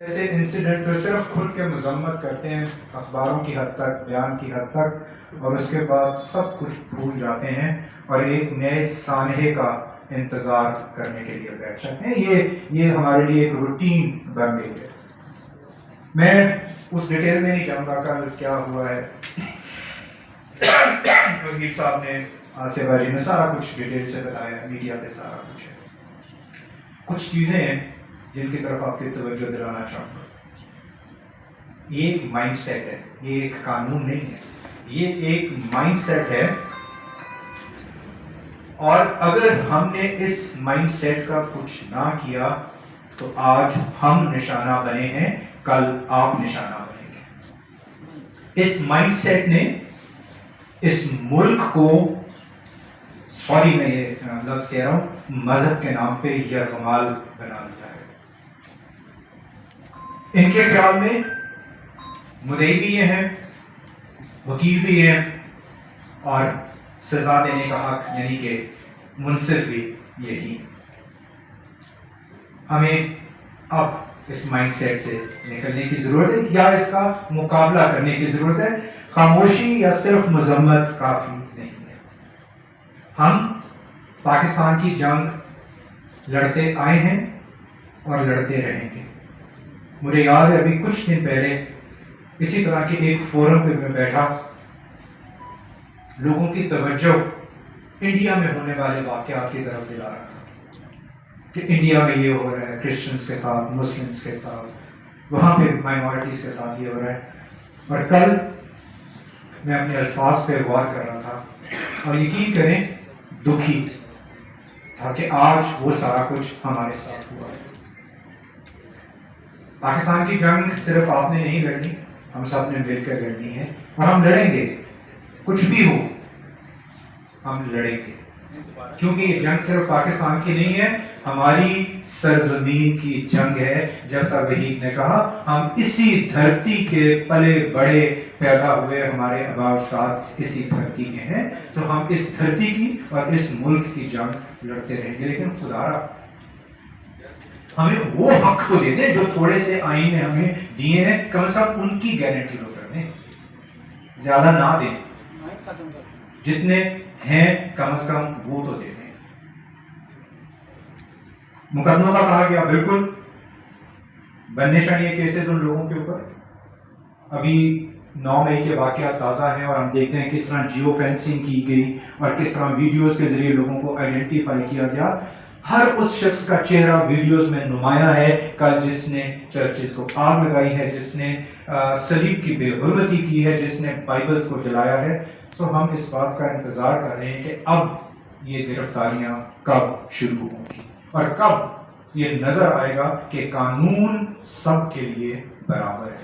ایسے انسیڈنٹ تو صرف کھل کے مذمت کرتے ہیں اخباروں کی حد تک، بیان کی حد تک، اور اس کے بعد سب کچھ بھول جاتے ہیں اور ایک نئے سانحے کا انتظار کرنے کے لیے بیٹھ جاتے ہیں۔ یہ ہمارے لیے ایک روٹین بن گئی ہے۔ میں اس ڈیٹیل میں نہیں جاؤں گا کل کیا ہوا ہے، وزیر صاحب نے، آصف باجی نے سارا کچھ ڈیٹیل سے بتایا، میڈیا پہ سارا کچھ ہے۔ کچھ چیزیں ہیں جن کی طرف آپ کی توجہ دلانا چاہوں گا۔ یہ ایک مائنڈ سیٹ ہے، یہ ایک قانون نہیں ہے، یہ ایک مائنڈ سیٹ ہے، اور اگر ہم نے اس مائنڈ سیٹ کا کچھ نہ کیا تو آج ہم نشانہ بنے ہیں، کل آپ نشانہ بنیں گے۔ اس مائنڈ سیٹ نے اس ملک کو، سوری میں یہ لفظ کہہ رہا ہوں، مذہب کے نام پہ یرغمال بنا دیا ہے۔ ان کے خیال میں مدعی بھی یہ ہیں، وکیل بھی ہیں، اور سزا دینے کا حق یعنی کہ منصف بھی یہی۔ ہمیں اب اس مائنڈ سیٹ سے نکلنے کی ضرورت ہے، یا اس کا مقابلہ کرنے کی ضرورت ہے۔ خاموشی یا صرف مذمت کافی نہیں ہے۔ ہم پاکستان کی جنگ لڑتے آئے ہیں اور لڑتے رہیں گے۔ مجھے یاد ہے ابھی کچھ دن پہلے اسی طرح کے ایک فورم پہ میں بیٹھا، لوگوں کی توجہ انڈیا میں ہونے والے واقعات کی طرف دلا رہا تھا کہ انڈیا میں یہ ہو رہا ہے، کرسچنس کے ساتھ، مسلمس کے ساتھ، وہاں پہ مائنورٹیز کے ساتھ یہ ہو رہا ہے۔ اور کل میں اپنے الفاظ پہ غور کر رہا تھا اور یقین کریں دکھی تھا کہ آج وہ سارا کچھ ہمارے ساتھ ہوا ہے۔ پاکستان کی جنگ صرف آپ نے نہیں لڑنی، ہم سب نے مل کر لڑنی ہے، اور ہم لڑیں گے، کچھ بھی ہو ہم لڑیں گے، کیونکہ یہ جنگ صرف پاکستان کی نہیں ہے، ہماری سرزمین کی جنگ ہے۔ جیسا وحید نے کہا، ہم اسی دھرتی کے پلے بڑے، پیدا ہوئے، ہمارے آباء و اجداد اسی دھرتی کے ہیں، تو ہم اس دھرتی کی اور اس ملک کی جنگ لڑتے رہیں گے۔ لیکن خدا را ہمیں وہ حق تو دے دیں جو تھوڑے سے آئین نے ہمیں دیے ہیں، کم از کم ان کی گارنٹی لو کر دیں، زیادہ نہ دیں، جتنے ہیں کم از کم وہ تو دے دیں۔ مقدموں کا کہا گیا، بالکل بننے چاہیے کیسز ان لوگوں کے اوپر۔ ابھی 9 مئی کے واقعات تازہ ہیں اور ہم دیکھتے ہیں کس طرح جیو فینسنگ کی گئی اور کس طرح ویڈیوز کے ذریعے لوگوں کو آئیڈینٹیفائی کیا گیا۔ ہر اس شخص کا چہرہ ویڈیوز میں نمایاں ہے، کل جس نے چرچز کو آگ لگائی ہے، جس نے صلیب کی بے حرمتی کی ہے، جس نے بائبلز کو جلایا ہے۔ سو ہم اس بات کا انتظار کر رہے ہیں کہ اب یہ گرفتاریاں کب شروع ہوں گی اور کب یہ نظر آئے گا کہ قانون سب کے لیے برابر ہے۔